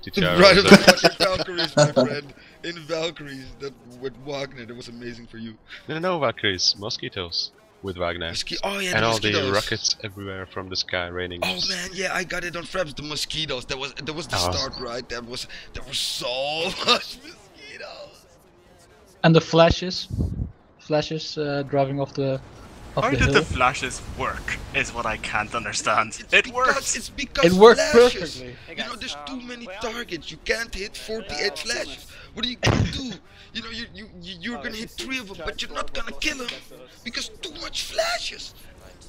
TTRO. Right on the fucking Valkyries, my friend. In Valkyries, that with Wagner, that was amazing for you. No, Valkyries, mosquitoes with Wagner. Oh yeah, and the all mosquitoes. the rockets everywhere from the sky raining. Oh man, yeah, I got it on Fraps. The mosquitoes. That was the start, right? There was so much mosquitoes. And the flashes driving off the How hill. did the flashes work? Is what I can't understand. It works. It's because it worked flashes. perfectly. You know, there's too many targets. You can't hit 48 flashes. What are you gonna do? You know, you're gonna hit 3 of them, but you're not gonna kill them because too much flashes.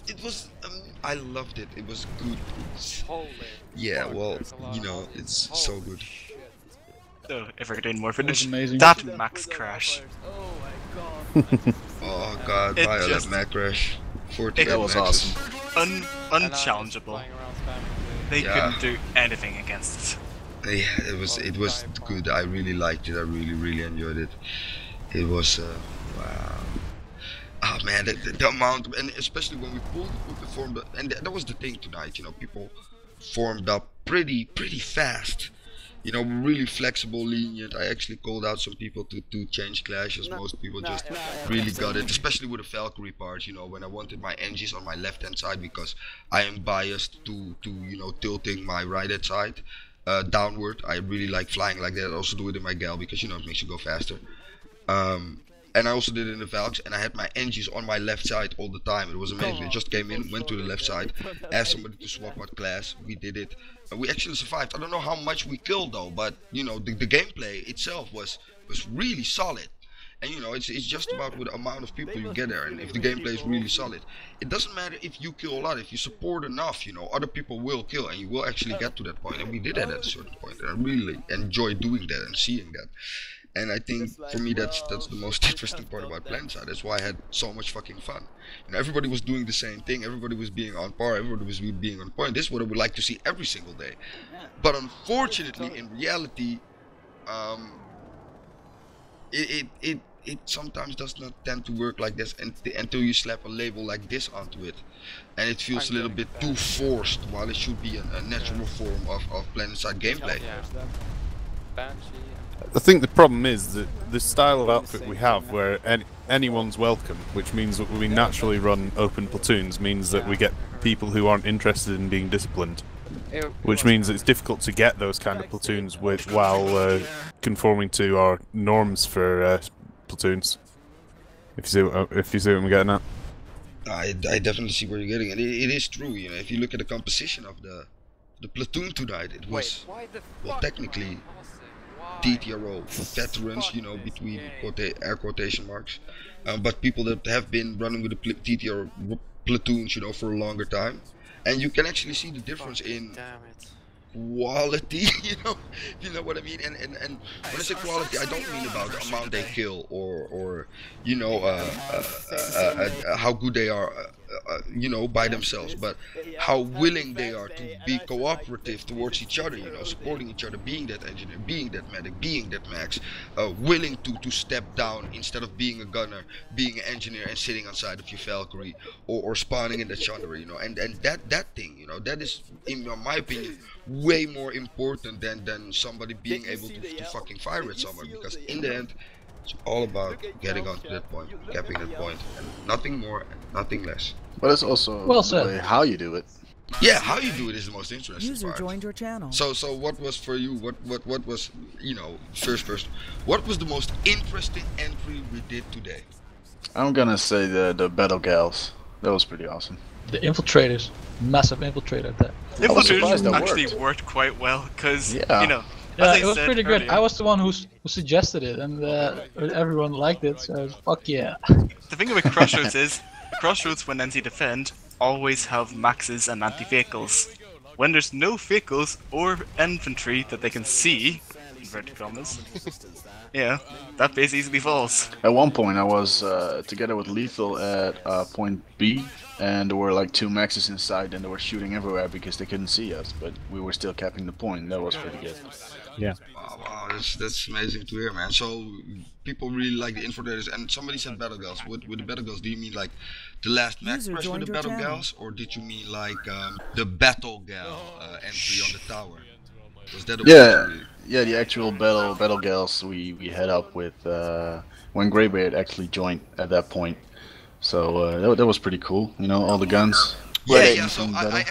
It was, I loved it. It was good. Yeah, well, you know, it's so good. So, if we're doing more footage, amazing. that max crash. Oh god, It Violet just- Mac Crash. 48 That was maxes. awesome. Unchallengeable. They Yeah. couldn't do anything against it. Yeah, it was good. I really liked it. I really enjoyed it. It was wow. Oh man, the amount, and especially when we formed up, and that was the thing tonight. You know, people formed up pretty fast. You know, really flexible, lenient. I actually called out some people to change clashes. Most people just really got it, especially with the Valkyrie part. You know, when I wanted my engines on my left hand side because I am biased to you know, tilting my right hand side downward. I really like flying like that. I also do it in my Gal because, you know, it makes you go faster. And I also did it in the Valks, and I had my engines on my left side all the time. It was amazing. It just came in, went to the left side, asked somebody to swap out class. We did it, and we actually survived. I don't know how much we killed though, but you know, the gameplay itself was really solid. And you know, it's just about with the amount of people you get there, and if the gameplay is really solid, it doesn't matter if you kill a lot. If you support enough, you know, other people will kill, and you will actually get to that point. And we did that at a certain point, and I really enjoy doing that and seeing that. And I think for me that's the most interesting part about planetside. That's why I had so much fucking fun. You know, everybody was doing the same thing. Everybody was being on par. Everybody was being on point. This is what I would like to see every single day. But unfortunately, in reality, it sometimes does not tend to work like this until you slap a label like this onto it, and it feels a little bit too forced, while it should be a natural form of planetside gameplay. I think the problem is that the style of outfit we have, where anyone's welcome, which means that we naturally run open platoons, means that we get people who aren't interested in being disciplined, which means it's difficult to get those kind of platoons while conforming to our norms for platoons. If you see what I'm getting at. I definitely see where you're getting, and it is true. You know, if you look at the composition of the platoon tonight, it was, well, technically TTRO veterans, you know, between air quotation marks, but people that have been running with the TTRO platoons, you know, for a longer time, and you can actually see the difference in quality. You know what I mean. And when I say quality, I don't mean about the amount they kill or you know, how good they are, you know, by themselves, but how willing they are to be cooperative towards each other, you know, supporting each other, being that engineer, being that medic, being that max, willing to step down instead of being a gunner, being an engineer and sitting outside of your Valkyrie, or spawning in the Chandra, you know, and that thing, you know, that is, in my opinion, way more important than somebody being able to fucking fire at someone, because in the end it's all about getting onto that point, capping that point, and nothing more and nothing less. But it's also well said. How you do it. Yeah, how you do it is the most interesting User part. joined your channel. So what was for you, what was, you know, first, what was the most interesting entry we did today? I'm gonna say the battle gals. That was pretty awesome. The infiltrators, massive infiltrator attack. Infiltration actually worked quite well, because, you know, yeah, as it was said pretty good. earlier, I was the one who suggested it, and everyone liked it, so fuck yeah. the thing with Crossroads is, Crossroads when anti-defend always have maxes and anti-vehicles. When there's no vehicles or infantry that they can see, inverted commas, yeah, that base easily falls. At one point I was together with Lethal at point B, and there were like 2 maxes inside and they were shooting everywhere because they couldn't see us, but we were still capping the point. That was pretty good. Yeah. Wow, that's amazing to hear, man. So people really like the infiltrators, and somebody said battle gals. With the battle gals, do you mean like the last max press with the battle gals, or did you mean like the battle gal entry on the tower? Was that a the actual battle gals we head up with when Greybeard actually joined at that point. So that was pretty cool. You know, all the guns. Yeah. So I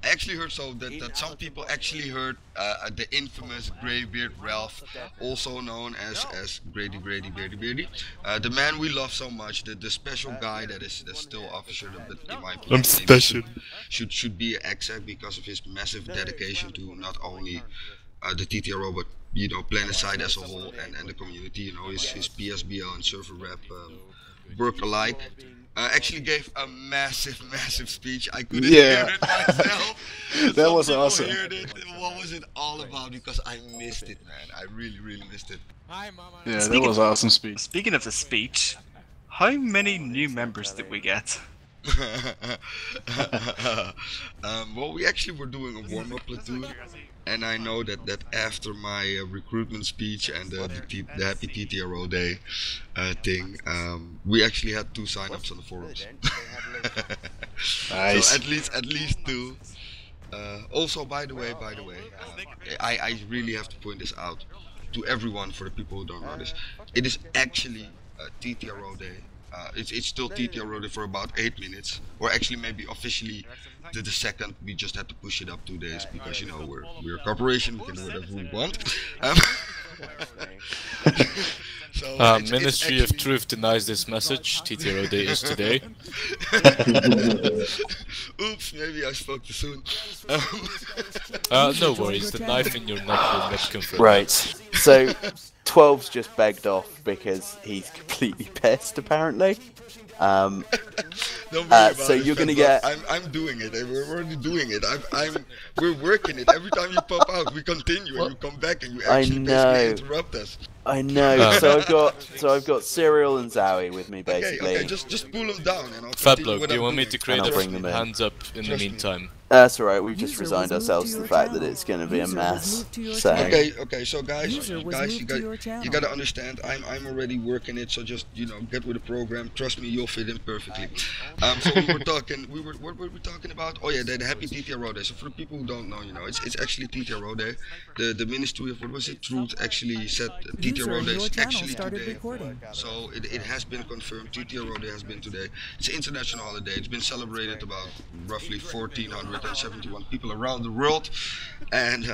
actually heard so that some people actually heard the infamous Greybeard Ralph, also known as Grady, the man we love so much, the special guy that's still officer, but in my opinion, I'm special. Should be an exec because of his massive dedication to not only the TTRO but planetside as a whole and the community. You know, his PSBL and server rep work alike. Actually gave a massive speech. I couldn't hear it myself. That was awesome. Heard it. What was it all about? Because I missed it, man. I really missed it. Yeah, that was awesome speech. Speaking of the speech, how many new members did we get? Well, we actually were doing a warm-up platoon, and I know that after my recruitment speech and the Happy TTRO Day thing, we actually had 2 sign-ups on the forums. Nice. So at least 2. Also, by the way, I really have to point this out to everyone, for the people who don't know this. It is actually TTRO Day. It's still TTRO Day for about 8 minutes, or actually maybe officially the second. We just had to push it up 2 days because we're a corporation. We can do whatever we want. So Ministry of Truth denies this message. TTRO Day is today. Oops, maybe I spoke too soon. No worries, the knife in your neck will not confirm. Right, so 12's just begged off because he's completely pissed, apparently. Don't worry about so it, you're gonna Fat get. I'm doing it. We're already doing it. We're working it. Every time you pop out, we continue, and you come back, and you actually basically interrupt us. I know. So I've got Cereal and Zowie with me, basically. Okay. Just pull them down, and I'll FatBloke, do you want me to create I'll bring them in. hands up in the meantime? That's alright. We've just resigned ourselves to the fact that it's going to be a mess. So. Okay. So guys, you gotta understand. I'm already working it. So just get with the program. Trust me, you'll fit in perfectly. So we were talking. What were we talking about? Oh yeah, the Happy TTRO Day. So for the people who don't know, it's actually TTRO Day. The Ministry of Truth actually said TTRO Day is actually today. So it has been confirmed. TTRO Day has been today. It's an international holiday. It's been celebrated about roughly 1,471 people around the world, and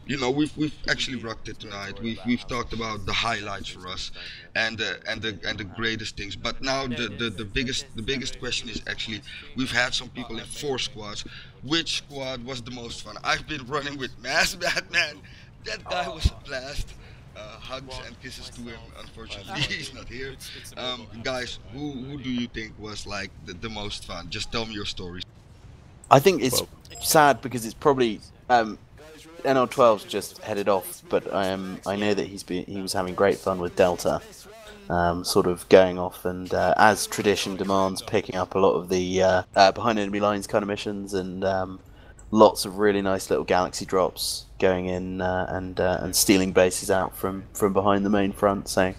we've actually rocked it tonight. We've talked about the highlights for us and the greatest things. But now the biggest question is actually, we've had some people in 4 squads. Which squad was the most fun? I've been running with Mass Batman. That guy was a blast. Hugs and kisses to him. Unfortunately, he's not here. Guys, who do you think was like the most fun? Just tell me your stories. I think it's sad because it's probably NL12's just headed off, but I know that he was having great fun with Delta, sort of going off and as tradition demands, picking up a lot of the behind enemy lines kind of missions and lots of really nice little galaxy drops going in and stealing bases out from behind the main front. So.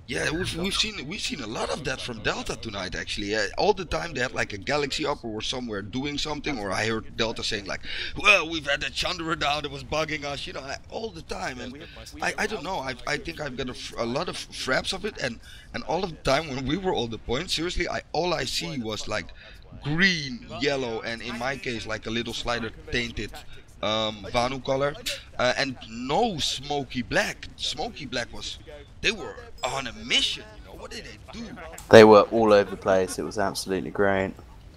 Yeah, we've seen a lot of that from Delta tonight. Actually, all the time they had like a galaxy up or somewhere doing something, or I heard Delta saying like, "Well, we've had that Chandra down that was bugging us," all the time. And I don't know. I think I've got a lot of fraps of it, and all of the time when we were all the points, seriously, all I see was like green, yellow, and in my case like a little slider tainted Vanu color, and no smoky black. Smoky black they were on a mission. What did they do? They were all over the place. It was absolutely great.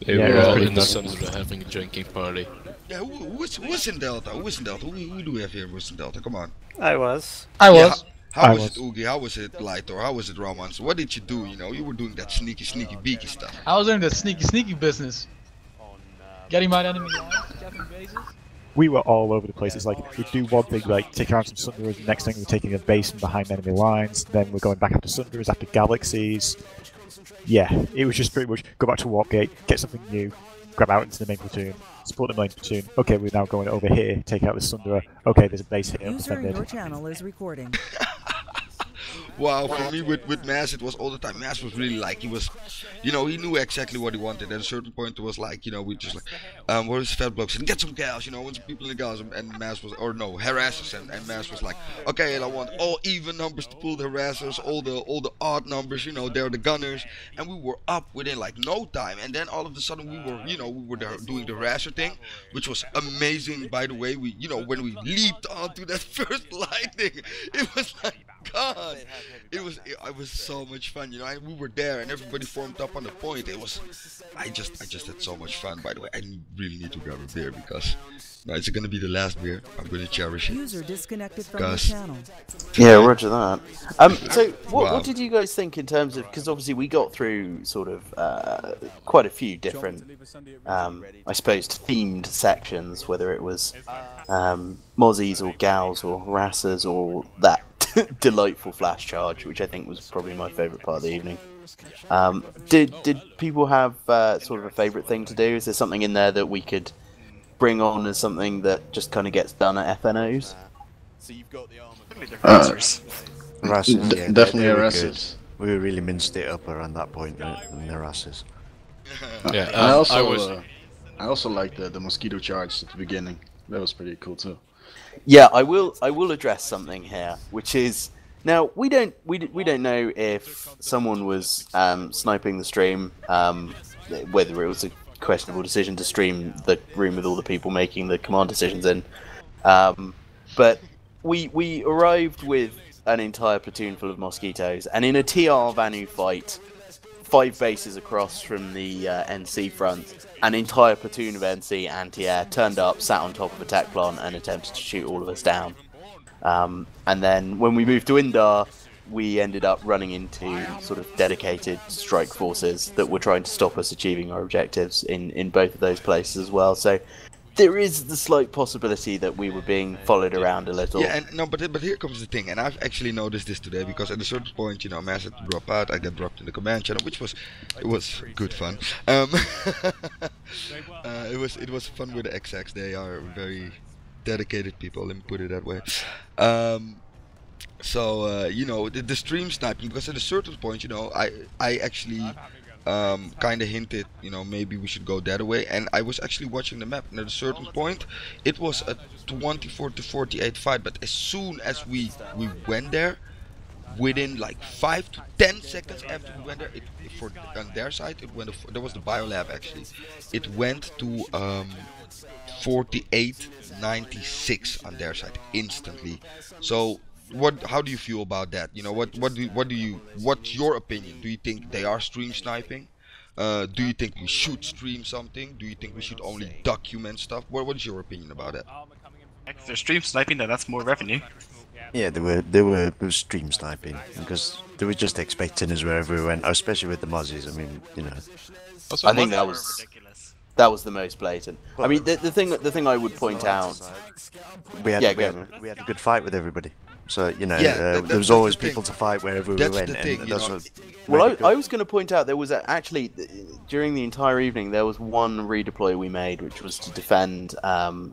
They were all in the Sundra having a drinking party. Yeah, who's in Delta? Who do we have here who's in Delta? Come on. I was. How was it, Oogie? How was it, Lightor? How was it, Romans? What did you do? You were doing that sneaky beaky stuff. I was doing the sneaky business. Getting my enemy lines, getting bases. We were all over the place. It's like, we do one thing, like taking out some Sunderas, the next thing we're taking a base from behind enemy lines, then we're going back after Sunderas, after Galaxies. Yeah, it was just pretty much go back to Warpgate, get something new, grab out into the main platoon, support the main platoon. Okay, we're now going over here, take out the Sundera. Okay, there's a base here. User in your channel is recording. wow, for me with Mass, it was all the time. Mass was really like, he was, you know, he knew exactly what he wanted. At a certain point, it was like, you know, we just like, what is FatBlokeCeres? And get some gals, you know, want some people in the gals. And Mass was, or no, harassers. And Mass was like, okay, and I want all even numbers to pull the harassers, all the odd numbers, you know, they're the gunners. And we were up within like no time. And then all of a sudden we were, you know, we were there doing the harasser thing, which was amazing, by the way. We, you know, when we leaped onto that first lightning, it was like, God, it was so much fun, you know. And we were there, and everybody formed up on the point. It was, I just had so much fun. By the way, I really need to grab a beer because now it's gonna be the last beer. I'm gonna cherish it. User disconnected from the channel. Yeah, roger that. So Wow. what did you guys think in terms of, because obviously we got through sort of quite a few different, I suppose, themed sections, whether it was mozzies or gals or harassers or that delightful flash charge, which I think was probably my favourite part of the evening. Did people have sort of a favourite thing to do? Is there something in there that we could bring on as something that just kind of gets done at FNOs? Definitely harassers. We really minced it up around that point in the harassers. Yeah, I also liked the mosquito charge at the beginning. That was pretty cool too. Yeah, I will address something here, which is, now we don't know if someone was sniping the stream, whether it was a questionable decision to stream the room with all the people making the command decisions in, but we arrived with an entire platoon full of mosquitoes, and in a TR Vanu fight, 5 bases across from the NC front, an entire platoon of NC anti-air turned up, sat on top of a tech plant, and attempted to shoot all of us down. And then when we moved to Indar, we ended up running into sort of dedicated strike forces that were trying to stop us achieving our objectives in both of those places as well. So there is the slight possibility that we were being followed around a little. Yeah, and no, but here comes the thing, and I've actually noticed this today, because at a certain point, you know, Mass had to drop out. I got dropped in the command channel, which was good fun. It was fun with the XX. They are very dedicated people, let me put it that way. You know, the stream sniping, because at a certain point, you know, I actually kind of hinted, you know, maybe we should go that way, and I was actually watching the map, and at a certain point it was a 24 to 48 fight, but as soon as we went there, within like 5 to 10 seconds after we went there, on their side, it went, there was the biolab actually, it went to 48-96 on their side instantly. So how do you feel about that? You know, what's your opinion? Do you think they are stream sniping? Do you think we should stream something? Do you think we should only document stuff? What is your opinion about that? If they're stream sniping, then that's more revenue. Yeah, they were stream sniping because they were just expecting us wherever we went, especially with the mozzies. I mean, you know. I think that was the most blatant. I mean, the thing I would point out. We had a good fight with everybody. So, you know, there was always people to fight wherever we went. And that's what. Well, I was going to point out there was actually, during the entire evening, there was one redeploy we made, which was to defend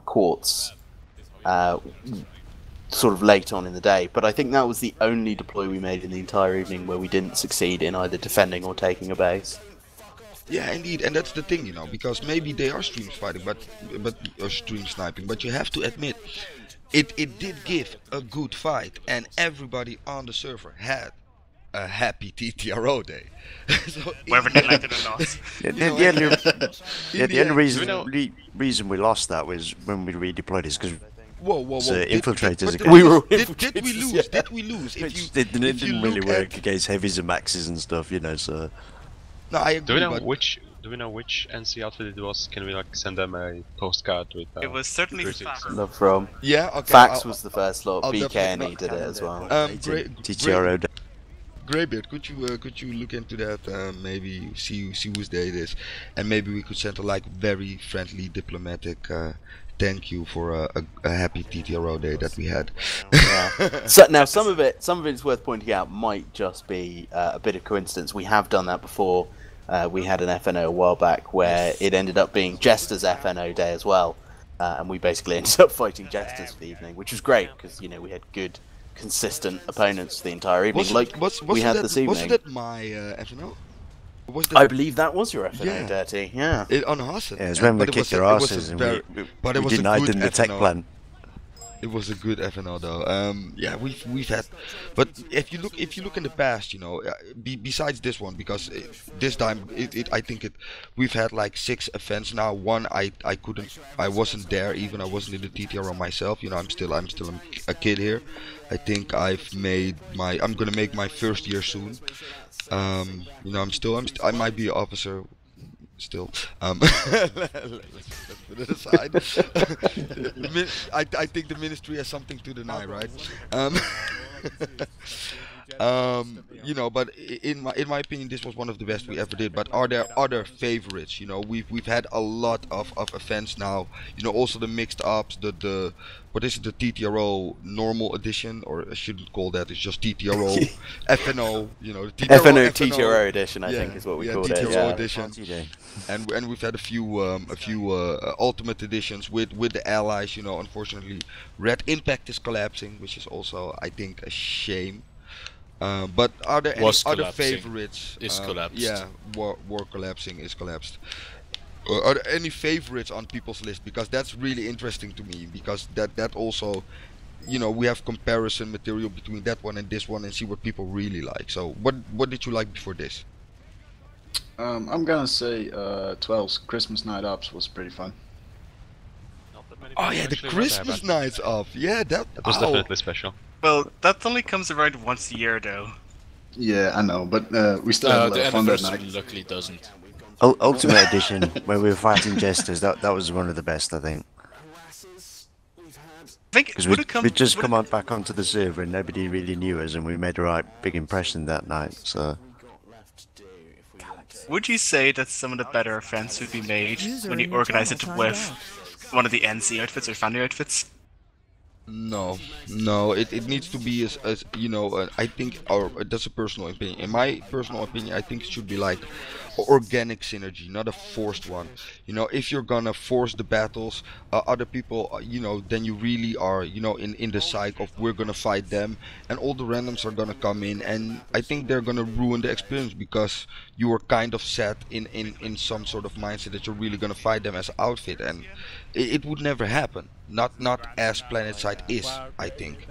Quartz, sort of late on in the day. But I think that was the only deploy we made in the entire evening where we didn't succeed in either defending or taking a base. Yeah, indeed, and that's the thing, you know, because maybe they are stream fighting, or stream sniping, but you have to admit, it did give a good fight, and everybody on the server had a happy TTRO day. So whether they liked it or not. The only reason we lost that was when we redeployed is because infiltrators. Did we lose? Did we lose? It didn't really work against heavies and maxes and stuff, you know. So. No, I agree. Do we know which NC outfit it was? Can we like send them a postcard with? It was certainly Fax. Not from. Yeah, okay. Fax was the first lot. BK and he did it as well. TTRO. Greybeard, could you look into that? Maybe see whose day it is, and maybe we could send a like very friendly, diplomatic thank you for a happy TTRO day that we had. Yeah. So now some of it is worth pointing out might just be a bit of coincidence. We have done that before. We had an FNO a while back where it ended up being Jester's FNO day as well, and we basically ended up fighting Jesters for the evening, which was great because, you know, we had good consistent opponents the entire evening, Wasn't we had that, this evening. Wasn't that my FNO? I believe that was your FNO, Yeah. Dirty. Yeah. On Hassan. Yeah, it was when we But it kicked was their a- it was a asses and very- we but it was a denied good them the tech FNO. plan. It was a good FNO though. Yeah, we've had, but if you look in the past, you know, besides this one, because this time I think we've had like 6 events now. One I wasn't there, even I wasn't in the TTRO myself. You know, I'm still a kid here. I think I'm gonna make my first year soon. You know, I might be an officer. Still, let's put it aside. I think the ministry has something to deny, right? You know, but in my opinion, this was one of the best we ever did. But are there other favorites? You know, we've had a lot of events now. You know, also the mixed ups, the what is it, the TTRO normal edition, or I shouldn't call that. It's just TTRO FNO. You know, the FNO TTRO edition, I think is what we called it. TTRO Yeah. edition. And we've had a few ultimate editions with the allies. You know, unfortunately, Red Impact is collapsing, which is also, I think, a shame. But are there any other favorites? Is collapsed. Yeah, war collapsing is collapsed. Are there any favorites on people's list? Because that's really interesting to me. Because that also, you know, we have comparison material between that one and this one, and see what people really like. So what did you like before this? I'm gonna say 12's Christmas Night Ops was pretty fun. Oh yeah, the Christmas nights off. Yeah, that was definitely special. Well, that only comes around once a year, though. Yeah, I know, but we still had a lot The of fun that anniversary night. luckily doesn't. Ultimate Edition, where we were fighting jesters, that was one of the best, I think. Because we'd just come on back onto the server and nobody really knew us, and we made a right big impression that night. So, would you say that some of the better events would be made when you organize it with one of the NC outfits or family outfits? No, it needs to be as you know. I think, or that's a personal opinion. In my personal opinion, I think it should be like organic synergy, not a forced one. You know, if you're gonna force the battles, other people, you know, then you really are, you know, in the cycle of we're gonna fight them, and all the randoms are gonna come in, and I think they're gonna ruin the experience because you were kind of set in some sort of mindset that you're really gonna fight them as an outfit, and it would never happen. Not as planetside is, I think.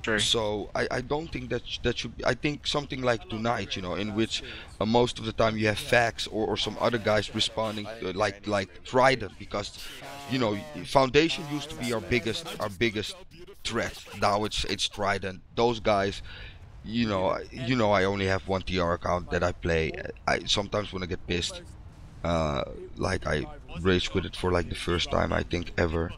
True. So I don't think that should be. I think something like tonight, you know, in which most of the time you have Fax or some other guys responding like Trident, because you know Foundation used to be our biggest threat. Now it's Trident. Those guys, you know I only have one TR account that I play. I sometimes when I get pissed, like I rage quit it for like the first time I think ever.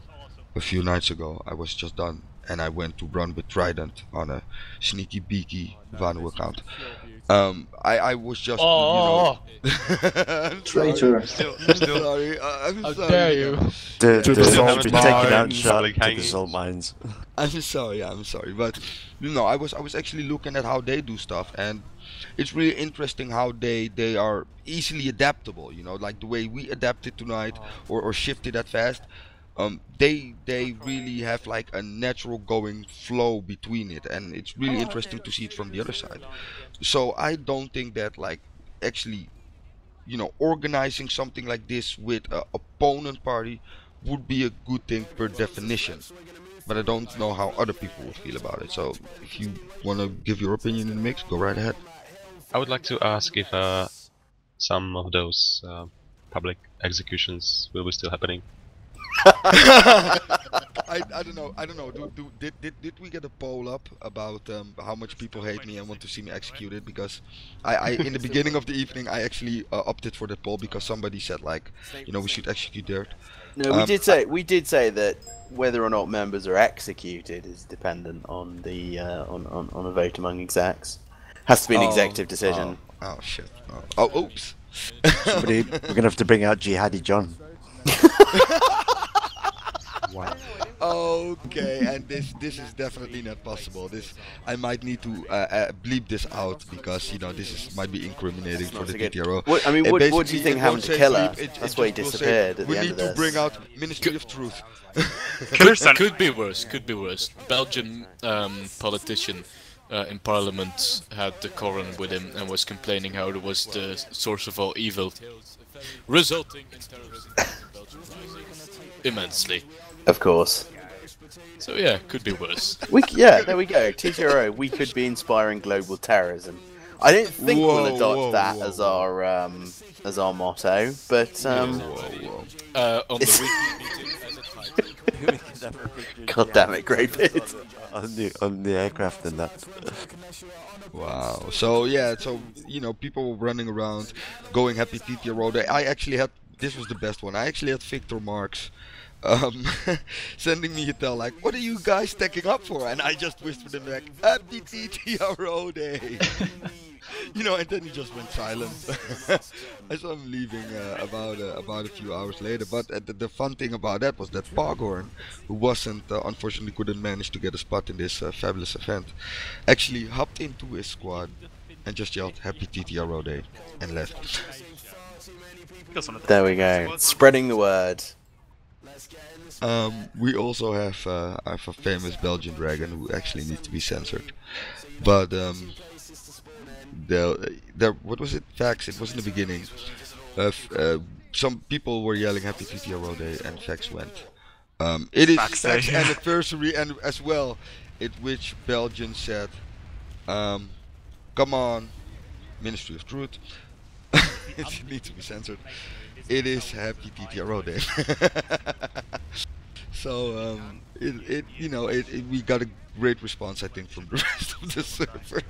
A few nights ago, I was just done, and I went to run with Trident on a sneaky beaky Vanu account. I was just, you know, traitor. I'm sorry. I'm How sorry. dare you? the salt mines, taking out shot like to the hanging. salt mines. I'm sorry, but you know, I was actually looking at how they do stuff, and it's really interesting how they are easily adaptable. You know, like the way we adapted tonight or shifted that fast. They really have like a natural going flow between it, and it's really interesting to see it from the other side. So I don't think that like actually, you know, organizing something like this with an opponent party would be a good thing per definition. But I don't know how other people would feel about it. So if you want to give your opinion in the mix, go right ahead. I would like to ask if some of those public executions will be still happening. I don't know. Did we get a poll up about how much people hate me and want to see me executed? Because I in the beginning of the evening I actually opted for that poll because somebody said like, you know, we should execute Dyrt. No, we did say that whether or not members are executed is dependent on the on a vote among execs. Has to be an executive decision. Oh shit. Oh oops. We're gonna have to bring out Jihadi John. Wow. Okay, and this is definitely not possible. This I might need to bleep this out because you know this might be incriminating for the TTRO. What do you think happened to Killer? That's why he disappeared at the end of this. We need to bring out Ministry of Truth. Could be worse. Could be worse. Belgian politician in Parliament had the Koran with him and was complaining how it was the source of all evil, resulting in terrorism in Belgium rising immensely. Of course. So yeah, could be worse. Yeah, there we go. TTRO, we could be inspiring global terrorism. I don't think we'll adopt that as our motto, but on the weekly meeting as a title. God damn it, Greybeard. on the aircraft and that. Wow. So yeah, so you know, people were running around, going happy TTRO Day. I actually had this was the best one. I actually had Victor Marks sending me a tell like, what are you guys stacking up for? And I just whispered in the back, happy TTRO Day. You know, and then he just went silent. I saw him leaving about a few hours later. But the fun thing about that was that Foghorn, who wasn't unfortunately couldn't manage to get a spot in this fabulous event, actually hopped into his squad and just yelled happy TTRO Day and left. There we go, spreading the word. We also have a famous Belgian dragon who actually needs to be censored, but what was it? Fax. It was in the beginning. Some people were yelling "Happy TTRO Day" and Fax went. It is Fax anniversary, and as well, at which Belgian said, "Come on, Ministry of Truth." It needs to be censored. It is Happy TTRO Day. So we got a great response, I think, from the rest of the server.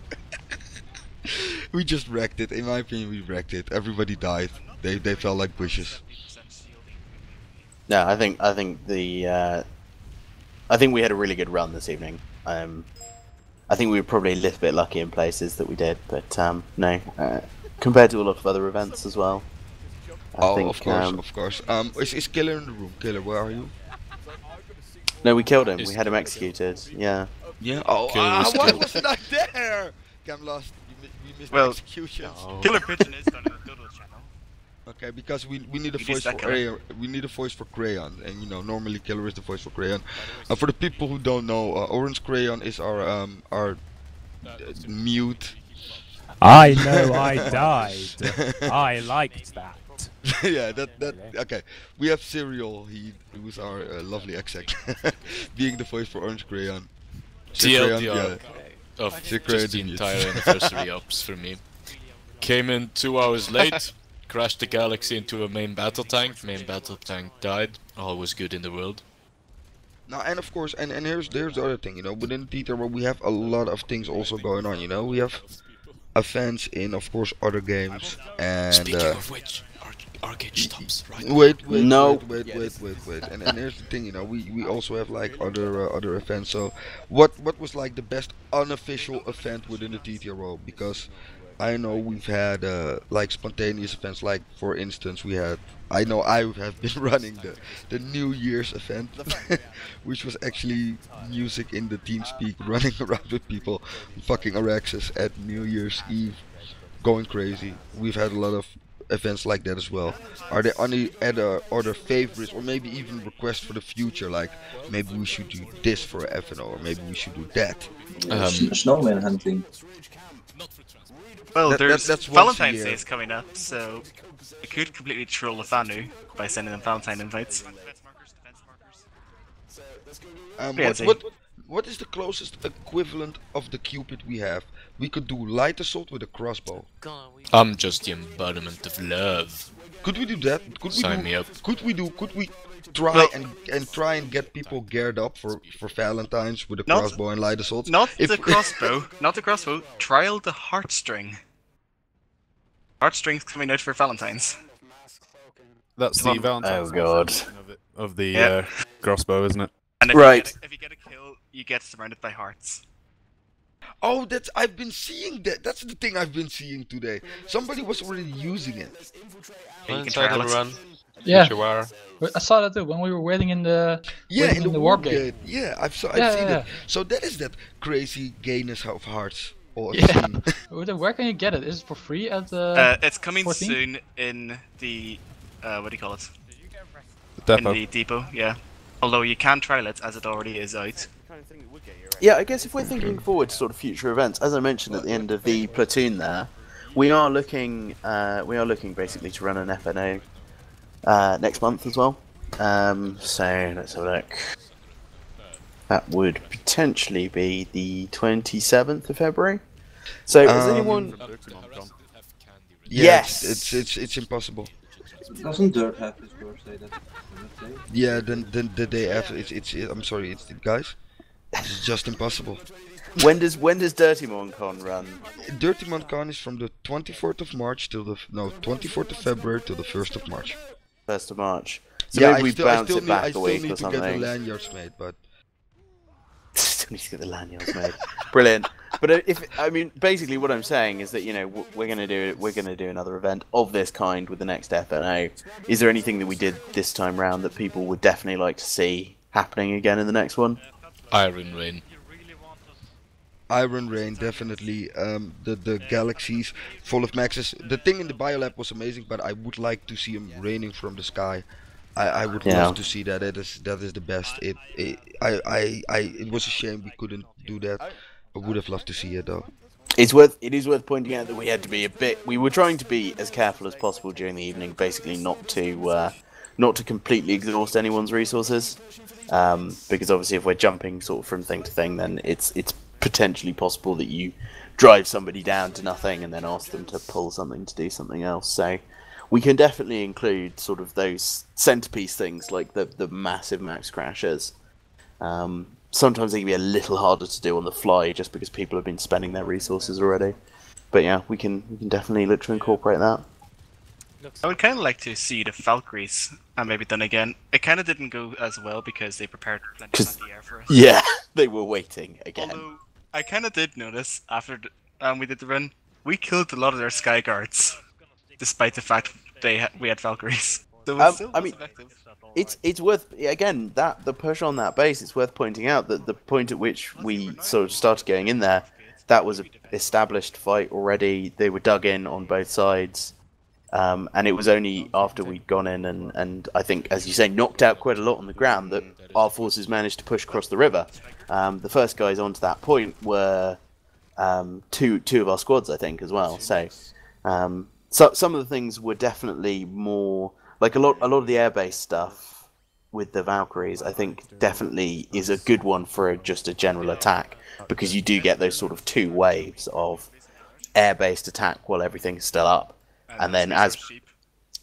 We just wrecked it. In my opinion, we wrecked it. Everybody died. They fell like bushes. No, I think we had a really good run this evening. I think we were probably a little bit lucky in places that we did, but no, compared to a lot of other events as well. Of course. Is Killer in the room? Killer, where are you? No, we killed him. We had him executed. Yeah. Yeah. Why wasn't I there? I'm lost. We missed the executions. No. Killer Pigeon is on the Doodle channel. Okay, because we need a voice for Crayon. We need a voice for Crayon, and you know normally Killer is the voice for Crayon. For the people who don't know, Orange Crayon is our mute. I know. I died. I liked that. Yeah, okay. We have Cerealheed, who's our lovely exec, being the voice for Orange Crayon. TLDR of just the entire anniversary ops for me. Came in 2 hours late, crashed the galaxy into a main battle tank. Main battle tank died. All was good in the world. Now, and of course, and here's the other thing, you know, within TTRO we have a lot of things also going on, you know. We have events in, of course, other games, and speaking of which, Arcade stops right now. Wait. And here's the thing, you know, we also have like other events. So what was like the best unofficial event within the TTRO? Because I know we've had like spontaneous events, like for instance I have been running the New Year's event, which was actually music in the TeamSpeak, running around with people, fucking Araxes at New Year's Eve, going crazy. We've had a lot of events like that as well. Are there any other favorites, or maybe even requests for the future, like maybe we should do this for FNO, or maybe we should do that? Snowman hunting. Well, there's Valentine's Day is coming up, so we could completely troll the Fanu by sending them Valentine invites. What is the closest equivalent of the Cupid we have? We could do light assault with a crossbow. I'm just the embodiment of love. Could we do that? Sign me up. Could we try try and get people geared up for Valentine's with a crossbow and light assault? Not the crossbow. Trial the heartstring. Heartstring's coming out for Valentine's. That's the Valentine's of the crossbow, isn't it? And if you get a kill, you get surrounded by hearts. Oh, I've been seeing that. That's the thing I've been seeing today. Somebody was already using it. Planetside run. Yeah. Future War. I saw that too when we were waiting in the in the warp gate. Yeah, I've seen yeah. it. So that is that crazy gayness of hearts. Yeah. Where can you get it? Is it for free at the? It's coming 14? soon in the what do you call it? Depot. In the depot, yeah. Although you can trial it as it already is out. Yeah, I guess if we're thinking forward to sort of future events, as I mentioned at the end of the platoon there, we are looking basically to run an FNO next month as well. So let's have a look. That would potentially be the 27th of February. So has anyone? Yes, it's impossible. Doesn't Dyrt have his birthday that day? Yeah, then the day after. I'm sorry, guys. It's just impossible. When does Dirty Moncon run? Dirty Moncon is from the 24th of March till the 24th of February till the 1st of March. 1st of March. So yeah, maybe we bounce it back a week or something. I still need to get the lanyards made, but still need to get the lanyards made. Brilliant. But basically what I'm saying is that we're gonna do another event of this kind with the next FNO. Is there anything that we did this time round that people would definitely like to see happening again in the next one? Iron Rain. Iron Rain, definitely. The galaxies full of maxes. The thing in the biolab was amazing, but I would like to see them raining from the sky. I would love to see that. That is the best. It was a shame we couldn't do that. I would have loved to see it though. It is worth pointing out that we had to be we were trying to be as careful as possible during the evening, basically not to completely exhaust anyone's resources, because obviously if we're jumping sort of from thing to thing, then it's potentially possible that you drive somebody down to nothing and then ask them to pull something to do something else. So we can definitely include sort of those centerpiece things like the massive max crashes. Sometimes they can be a little harder to do on the fly just because people have been spending their resources already. But yeah, we can definitely look to incorporate that. I would kind of like to see the Valkyries, and maybe then again, it kind of didn't go as well because they prepared plenty of the air for us. Yeah, they were waiting again. Although, I kind of did notice after we did the run, we killed a lot of their sky guards, despite the fact we had Valkyries. So it still was effective. It's worth, again, the push on that base, it's worth pointing out that the point at which we sort of started going in there, that was an established fight already. They were dug in on both sides. And it was only after we'd gone in and I think, as you say, knocked out quite a lot on the ground that our forces managed to push across the river. The first guys onto that point were two of our squads, I think, as well. So some of the things were definitely more like a lot of the airbase stuff with the Valkyries. I think definitely is a good one for just a general attack, because you do get those sort of two waves of air-based attack while everything's still up. And then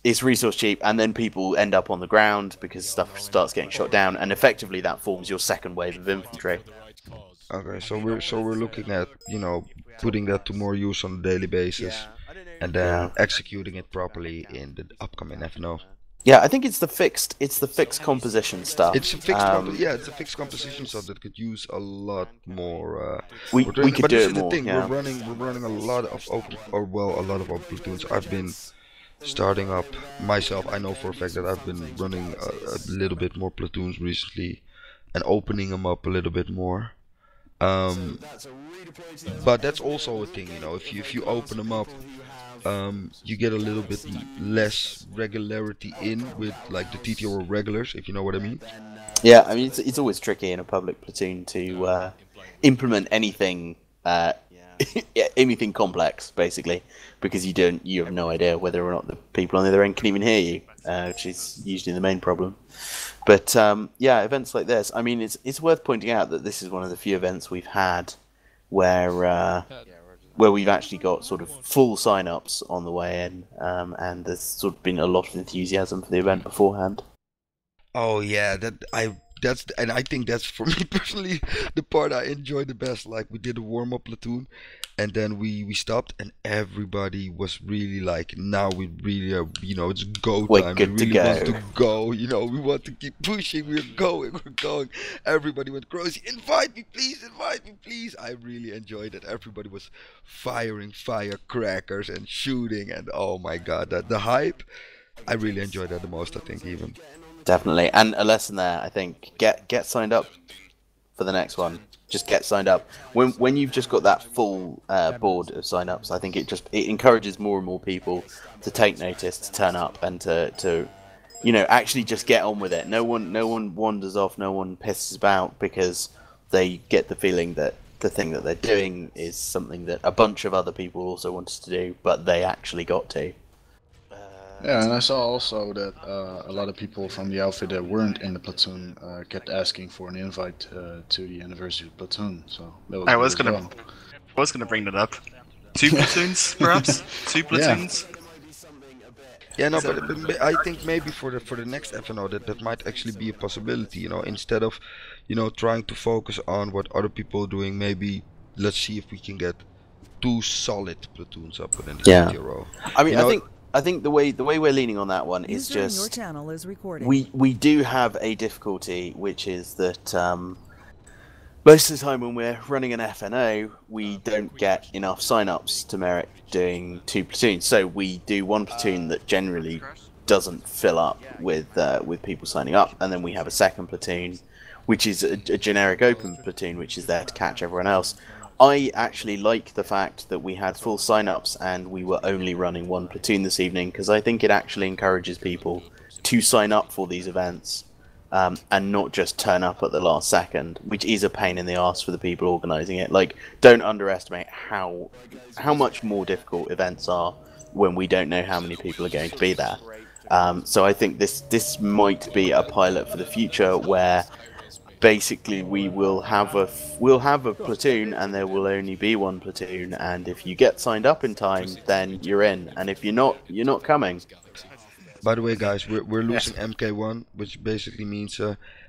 it's resource cheap, and then people end up on the ground because stuff starts getting shot down, and effectively that forms your second wave of infantry. Okay, so we're looking at putting that to more use on a daily basis, and then executing it properly in the upcoming FNO. Yeah, I think it's the fixed composition stuff. It's a fixed it's a fixed composition stuff that could use a lot more. We could do it more. We're running a lot of open platoons. I've been starting up myself. I know for a fact that I've been running a little bit more platoons recently, and opening them up a little bit more. But that's also a thing, if you open them up, you get a little bit less regularity in with like the TTRO regulars, if you know what I mean. Yeah, I mean it's always tricky in a public platoon to implement anything anything complex, basically, because you have no idea whether or not the people on the other end can even hear you, which is usually the main problem. But yeah, events like this, I mean, it's worth pointing out that this is one of the few events we've had where we've actually got sort of full sign-ups on the way in, and there's sort of been a lot of enthusiasm for the event beforehand. Oh yeah, and I think that's, for me personally, the part I enjoyed the best. Like, we did a warm-up platoon, and then we stopped, and everybody was really like, now we really are, it's go time. We really want to go, we want to keep pushing. We're going. Everybody went crazy. Invite me, please. I really enjoyed it. Everybody was firing firecrackers and shooting, and oh my god, the hype. I really enjoyed that the most, I think, even. Definitely, and a lesson there, I think, get signed up for the next one. Just get signed up. When you've just got that full board of sign-ups, I think it encourages more and more people to take notice, to turn up, and to actually just get on with it. No one wanders off, no one pisses about, because they get the feeling that the thing that they're doing is something that a bunch of other people also wanted to do, but they actually got to. Yeah, and I saw also that a lot of people from the outfit that weren't in the platoon kept asking for an invite to the anniversary of the platoon. So that was I was gonna bring that up. 2 platoons, perhaps? 2 platoons. Yeah, no, but I think maybe for the next FNO that might actually be a possibility. Instead of trying to focus on what other people are doing, maybe let's see if we can get 2 solid platoons up within the TTRO. I mean, I think the way we're leaning on that one is just your channel is recording. we do have a difficulty, which is that most of the time when we're running an FNO, we don't get enough sign-ups to merit doing 2 platoons. So we do 1 platoon that generally doesn't fill up with people signing up, and then we have a second platoon, which is a generic open platoon, which is there to catch everyone else. I actually like the fact that we had full sign-ups and we were only running 1 platoon this evening, because I think it actually encourages people to sign up for these events and not just turn up at the last second, which is a pain in the arse for the people organising it. Like, don't underestimate how much more difficult events are when we don't know how many people are going to be there. So I think this might be a pilot for the future where basically we'll have a platoon and there will only be 1 platoon, and if you get signed up in time, then you're in, and if you're not coming. By the way, guys, we're losing MK1, which basically means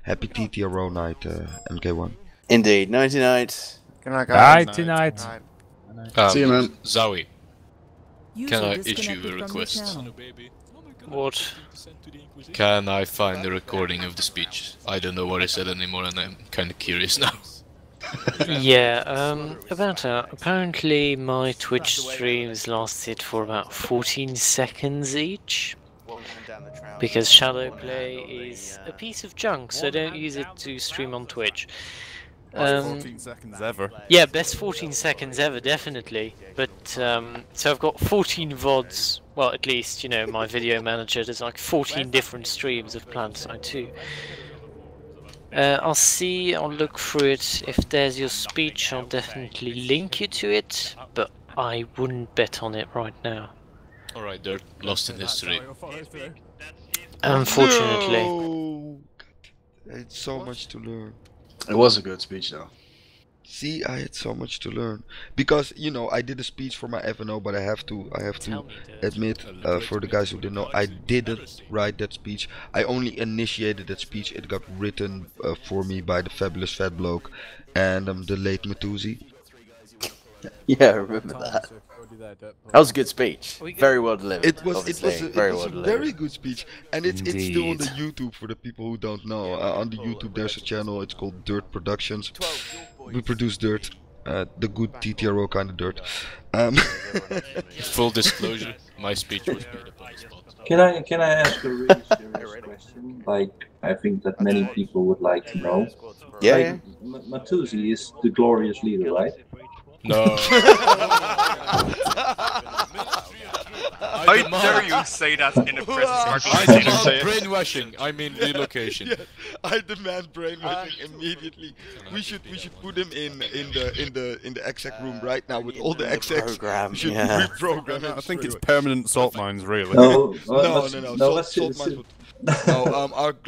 happy TTRO night, MK1. Indeed, nighty night. Good night, guys. Night night. See you, man. Zoe, User can I disconnected issue a from your request? channel. What? Can I find the recording of the speech? I don't know what I said anymore, and I'm kind of curious now. Yeah, about that. Apparently my Twitch streams lasted for about 14 seconds each. Because shadow play is a piece of junk, so don't use it to stream on Twitch. 14 seconds ever. Yeah, best 14 seconds ever, definitely. But, so I've got 14 VODs, well, at least, my video manager, there's like 14 different streams of planetside 2. I'll look through it. If there's your speech, I'll definitely link you to it, but I wouldn't bet on it right now. Alright, they're lost in history. Unfortunately. No! I had so much to learn. It was a good speech, though. See, I had so much to learn because I did a speech for my FNO, but I have to admit, for the guys who didn't know, I didn't write that speech. I only initiated that speech. It got written for me by the fabulous FatBloke and the late Matuzi. Yeah, I remember that. That was a good speech. Very well delivered. It was a very good speech, and it's still on the YouTube for the people who don't know. On the YouTube there's a channel. It's called Dyrt Productions. We produce Dyrt, the good TTRO kind of Dyrt. Full disclosure, my speech was made up on the spot. Can I ask a really serious question? Like, I think that many people would like to know. Yeah. Like, Matuzi is the glorious leader, right? No. How dare you say that in a press I demand brainwashing. I mean relocation. Yeah, I demand brainwashing immediately. We should put him in the exec room right now with all the execs. Program, We should yeah. reprogram him. I think it's permanent salt mines, really. No.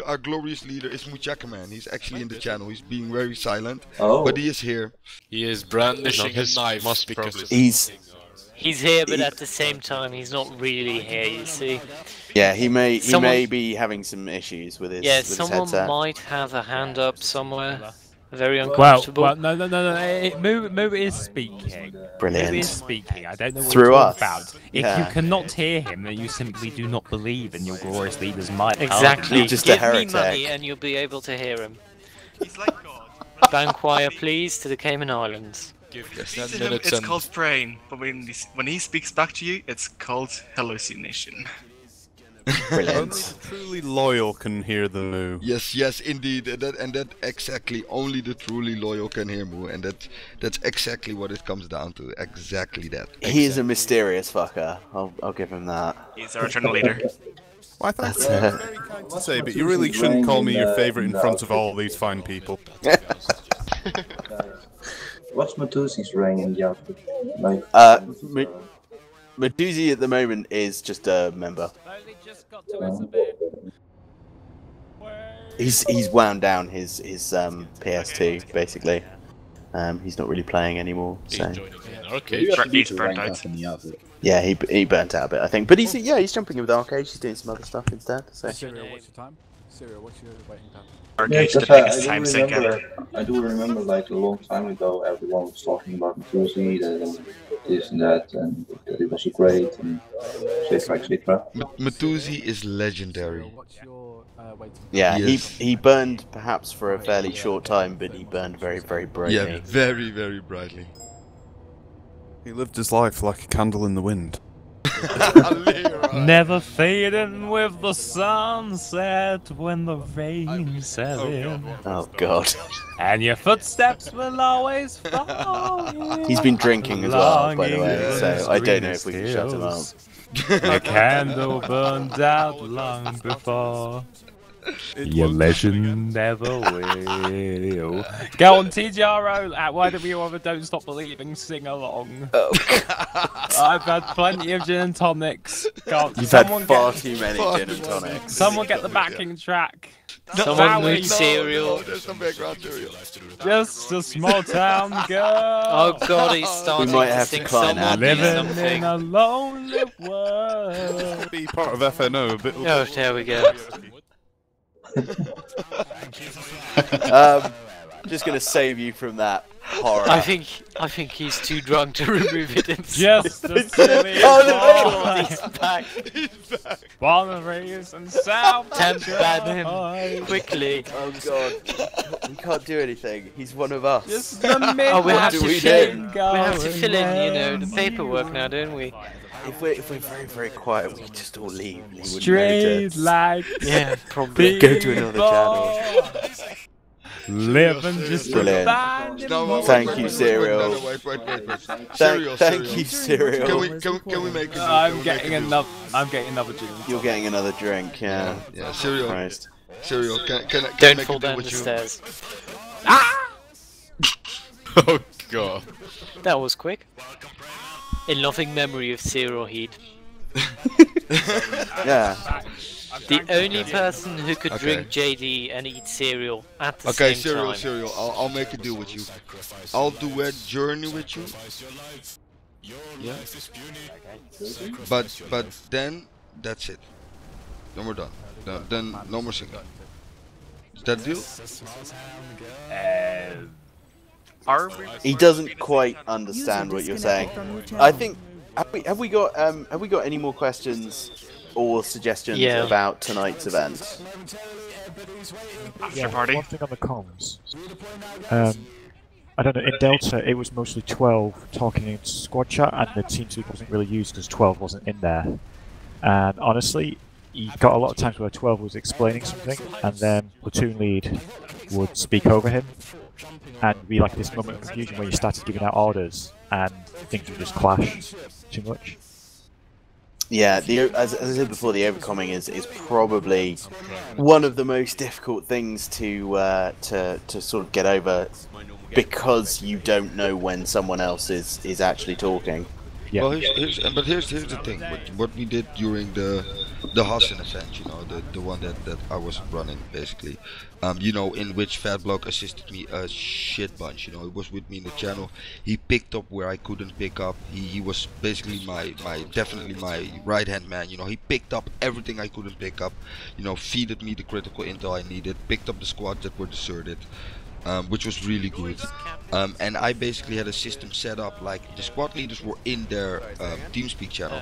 Our glorious leader is Muchakaman. He's actually in the channel. He's being very silent, Oh. but he is here. He is brandishing his knife because of He's here, but at the same time, he's not really here, you see. Yeah, he may be having some issues with his Yeah, with his someone headset. might have a hand up somewhere. Very Well, uncomfortable. no. Moo is speaking. Brilliant. Moo is speaking. I don't know what Through you're us. talking about. If Yeah. you cannot hear him, then you simply do not believe in your glorious leader's might. Exactly. You're just a Give me heretic. money and you'll be able to hear him. Bank wire, please, to the Cayman Islands. Give To 10 him, minutes it's and called praying, but when he speaks back to you, it's called hallucination. Brilliant. Truly loyal can hear the moo. Yes, yes, indeed, and that exactly only the truly loyal can hear moo, and that's exactly what it comes down to. Exactly that. He is a mysterious fucker. I'll give him that. He's our eternal leader. Well, I thought that's very kind to say, but you really shouldn't call me your favourite in front of all these fine people. What's Matusi's rank in the outfit? Like, Matusi at the moment is just a member. He's wound down his PS2 basically. He's not really playing anymore. So. He's burnt out. Yeah, he burnt out a bit, I think. But he's jumping with Arcade. He's doing some other stuff instead. So. Cereal, what's your time? Cereal, what's your waiting time? I do remember, like a long time ago, everyone was talking about Matusi, this and that, and that it was great, and etc. Matusi is legendary. Yeah, yes. he burned perhaps for a fairly short time, but he burned very, very brightly. Yeah, very, very brightly. He lived his life like a candle in the wind. Never fading with the sunset when the rain set in. Oh god. And your footsteps will always follow. He's been drinking as well, by the way, so I don't know if we can shut him up. A candle burned out long before. Your legend never will. Go on, TTRO. Why don't we all have a Don't Stop Believing sing along? Oh, I've had plenty of gin and tonics. You've had far too many gin and tonics. Someone get the backing track. Someone move Cereal. Just a small town girl. Oh god, he's starting to sing someone living in a lonely world. Be part of FNO a bit. Oh, there we go. Just gonna save you from that horror. I think he's too drunk to remove it himself. Just a silly oh, he's back. Born and raised in South. Ban him quickly. Oh god, we can't do anything. He's one of us. Just the we have to fill in. We have to fill in, you know, the paperwork now, don't we? If we're very, very quiet, we can just all leave. Straight like probably go to another channel. Living just brilliant. Thank you, Cereal. Wait. Thank you, Cereal. Can we make it? I'm getting another drink. You're getting another drink, yeah. Yeah, Cereal. Christ. Cereal, can Don't make fall a deal down with the you? stairs. Oh god. That was quick. In loving memory of Cerealheed. Yeah. The only person who could drink JD and eat cereal at the Okay, same time. Cereal. I'll make a deal with you. I'll do a journey with you. Yeah. But then that's it. Then we're done. Then no more singing. Is that deal? He doesn't quite understand what you're saying. I think have we got any more questions or suggestions about tonight's event? After party. One thing on the comms. I don't know, in Delta it was mostly 12 talking in squad chat, and the team speak wasn't really used because 12 wasn't in there. And honestly, you got a lot of times where 12 was explaining something, and then platoon lead would speak over him, and be like this moment of confusion where you started giving out orders, and things would just clash too much. Yeah, as I said before, the overcoming is probably one of the most difficult things to sort of get over, because you don't know when someone else is actually talking. Yeah. Well, here's the thing. What we did during the Hassan event, you know, the one that I was running basically, you know, in which FatBloke assisted me a shit bunch. You know, he was with me in the channel. He picked up where I couldn't pick up. He was basically definitely my right hand man. You know, he picked up everything I couldn't pick up. You know, feeded me the critical intel I needed. Picked up the squads that were deserted. Which was really good, and I basically had a system set up like the squad leaders were in their TeamSpeak channel,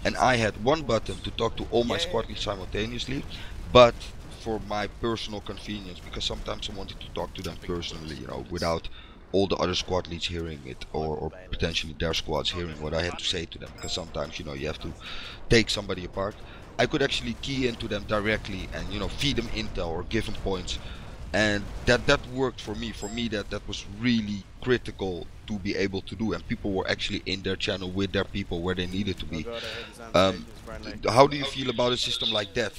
and I had one button to talk to all my squad leaders simultaneously, but for my personal convenience, because sometimes I wanted to talk to them personally, you know, without all the other squad leads hearing it, or potentially their squads hearing what I had to say to them, because sometimes, you know, you have to take somebody apart. I could actually key into them directly and, you know, feed them intel or give them points, and that worked for me. That was really critical to be able to do, and people were actually in their channel with their people where they needed to be. How do you feel about a system like that?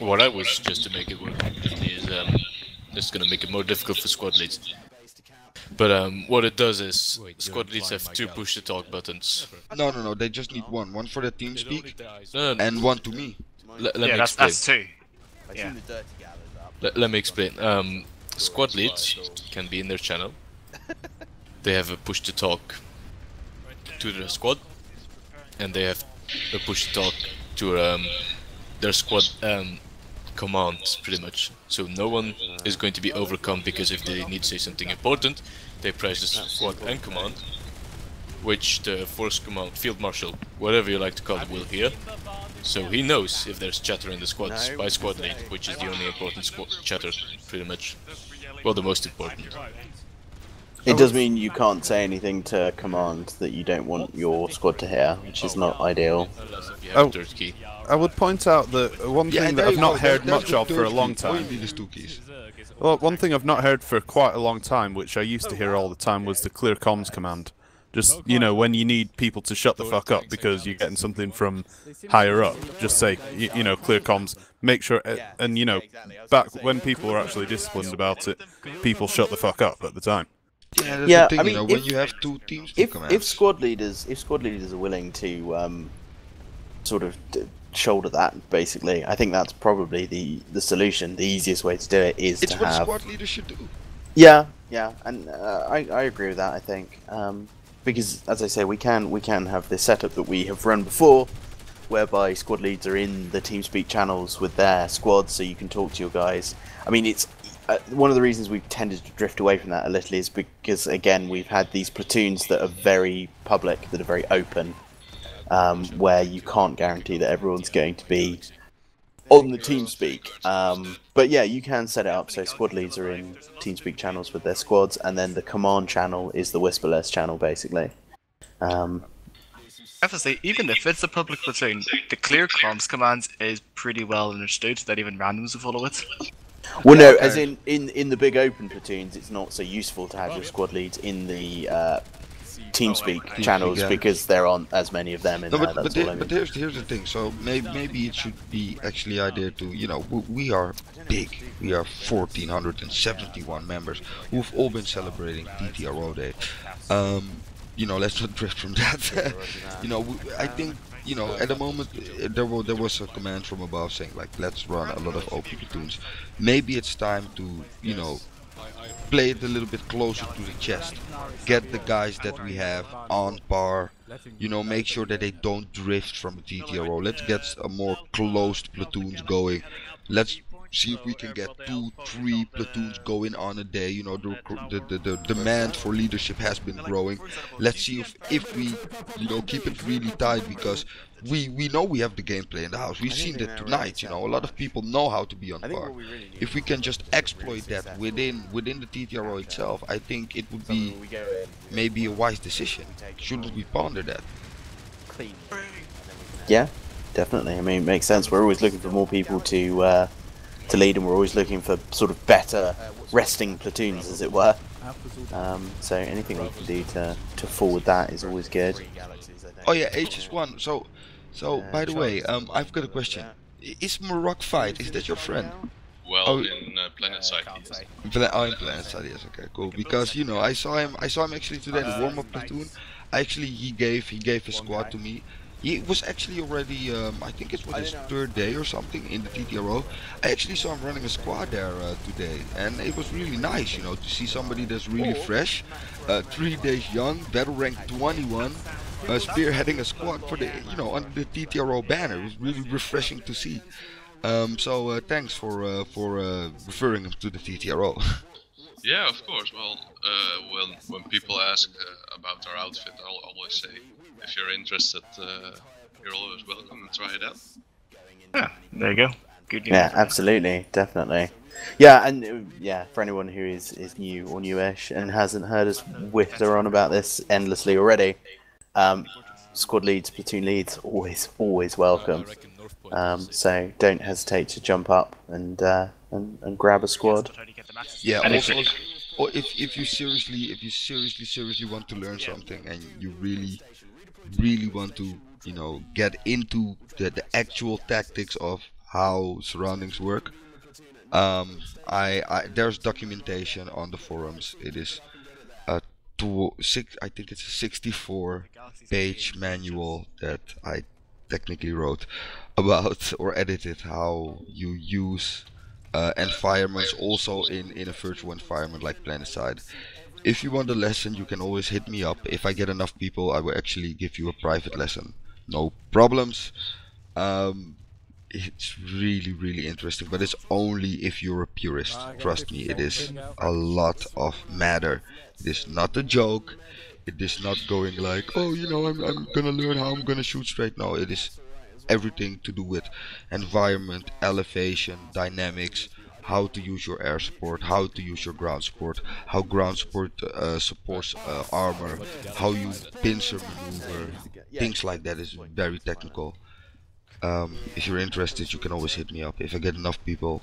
What I wish, just to make it work, is it's gonna make it more difficult for squad leads. But what it does is squad leads have 2 push to talk buttons. No, they just need one for the team speak No. and one to me. Let me explain. That's 2. Yeah. Let me explain. Squad leads can be in their channel. They have a push to talk to their squad, and they have a push to talk to their squad commands, pretty much. So no one is going to be overcome, because if they need to say something important, they press the squad and command, which the force command, field marshal, whatever you like to call it, will hear. So he knows if there's chatter in the squads by squad lead, which is the only important squad chatter, pretty much. Well, the most important. It does mean you can't say anything to command that you don't want your squad to hear, which is not ideal. I would point out that one thing that I've not heard much of for a long time. Well, one thing I've not heard for quite a long time, which I used to hear all the time, was the clear comms command. Just, you know, when you need people to shut the fuck up because you're getting something from higher up, just say, you know, clear comms, make sure, and you know, back when people were actually disciplined about it, people shut the fuck up at the time. Yeah, I mean, when you have 2 teams, if squad leaders are willing to sort of shoulder that, basically, I think that's probably the solution. The easiest way to do it is it's to what have squad leaders should do. Yeah, and I agree with that. I think because, as I say, we can have this setup that we have run before, whereby squad leads are in the TeamSpeak channels with their squads, so you can talk to your guys. I mean, it's one of the reasons we've tended to drift away from that a little is because, again, we've had these platoons that are very public, that are very open, where you can't guarantee that everyone's going to be on the TeamSpeak. But yeah, you can set it up so squad leads are in TeamSpeak channels with their squads, and then the command channel is the Whisperless channel, basically. I have to say, even if it's a public platoon, the clear comms command is pretty well understood that even randoms will follow it. Well, no, as in the big open platoons, it's not so useful to have your squad leads in the TeamSpeak channels because there aren't as many of them in there. But here's the thing. So maybe it should be actually idea to, you know, we are big. We are 1,471 members who've all been celebrating TTRO Day. You know, let's not drift from that. You know, I think, you know, at the moment there was a command from above saying, like, let's run a lot of open platoons. Maybe it's time to, you know, play it a little bit closer to the chest. Get the guys that we have on par. You know, make sure that they don't drift from the TTRO. Let's get a more closed platoons going. Let's see if we can get 2-3 platoons going on a day. You know, the demand for leadership has been growing. Let's see if we, you know, keep it really tight, because we know we have the gameplay in the house. We've seen that tonight. You know, a lot of people know how to be on par. If we can just exploit that within the TTRO itself, I think it would be maybe a wise decision. Shouldn't we ponder that? Yeah, definitely. I mean, it makes sense. We're always looking for more people to lead, and we're always looking for sort of better resting platoons, as it were. So anything we can do to forward that is always good. Oh yeah, HS1. So by the way, I've got a question. Is Marok Fight, is that your friend? Well, in planetside. In planetside, yes. Okay, cool. Because, you know, I saw him actually today in the warm-up platoon. Actually, he gave his squad to me. He was actually already, I think it was his 3rd day or something in the TTRO. I actually saw him running a squad there today, and it was really nice, you know, to see somebody that's really fresh, 3 days young, battle rank 21, spearheading a squad for the, you know, under the TTRO banner. It was really refreshing to see. So thanks for referring him to the TTRO. Yeah, of course. Well, when people ask about our outfit, I'll always say, if you're interested, you're always welcome and try it out. Yeah, there you go. Good news. Yeah, absolutely, definitely. Yeah, and yeah, for anyone who is new or newish and hasn't heard us whitter on about this endlessly already, squad leads, platoon leads, always welcome. So don't hesitate to jump up and grab a squad. Yeah. Also, or if you seriously want to learn something and you really want to, you know, get into the actual tactics of how surroundings work, there's documentation on the forums. It is I think it's a 64-page manual that I technically wrote about or edited how you use environments also in a virtual environment like planetside. If you want a lesson, you can always hit me up. If I get enough people, I will actually give you a private lesson. No problems. It's really interesting, but it's only if you're a purist. Trust me, it is a lot of matter. It is not a joke. It is not going like, oh, you know, I'm gonna learn how I'm gonna shoot straight. No, it is everything to do with environment, elevation, dynamics, how to use your air support, how to use your ground support, how ground support supports armor, how you pincer maneuver, things like that is very technical. If you're interested, you can always hit me up. If I get enough people,